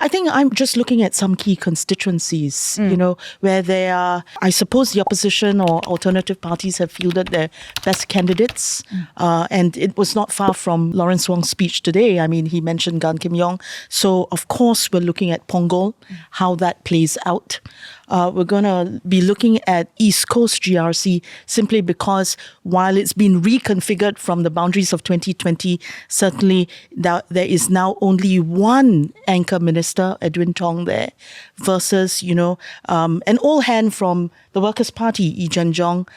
I think I'm just looking at some key constituencies, where there are, I suppose the opposition or alternative parties have fielded their best candidates. And it was not far from Lawrence Wong's speech today. I mean, he mentioned Gan Kim Yong. So, of course, we're looking at Punggol, how that plays out. We're going to be looking at East Coast GRC simply because while it's been reconfigured from the boundaries of 2020, certainly there is now only one anchor minister, Edwin Tong, there versus, an old hand from the Workers' Party, Yi Zhenjiang,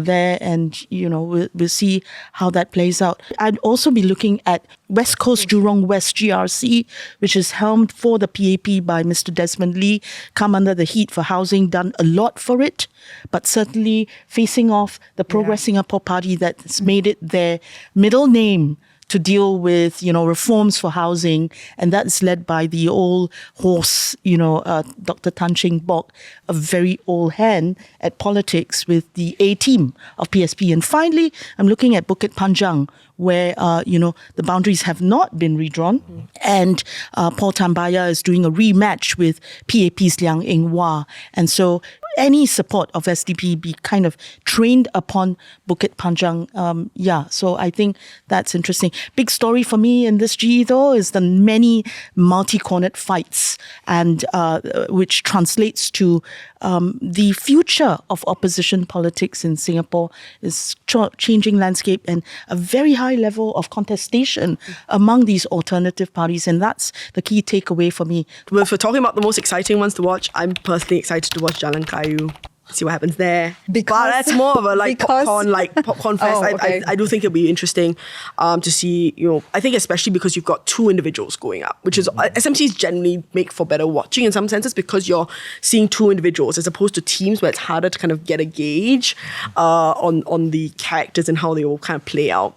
there. And, we'll see how that plays out. I'd also be looking at West Coast Jurong West GRC, which is helmed for the PAP by Mr. Desmond Lee, come under the heat for housing, done a lot for it, but certainly facing off the Progress Singapore Party that's made it their middle name to deal with, reforms for housing. And that's led by the old horse, Dr. Tan Cheng Bock, a very old hand at politics with the A team of PSP. And finally, I'm looking at Bukit Panjang, where, the boundaries have not been redrawn. And Paul Tambaya is doing a rematch with PAP's Liang Eng Wah. And so any support of SDP be kind of trained upon Bukit Panjang. So I think that's interesting. Big story for me in this GE, though, is the many multi-cornered fights, and which translates to the future of opposition politics in Singapore is changing landscape and a very high level of contestation among these alternative parties. And that's the key takeaway for me. If we're talking about the most exciting ones to watch, I'm personally excited to watch Jalan Kayu. See what happens there. But that's more of a popcorn fest. I do think it'll be interesting to see, I think especially because you've got two individuals going up, which is SMCs generally make for better watching in some senses because you're seeing two individuals as opposed to teams where it's harder to kind of get a gauge on the characters and how they will kind of play out.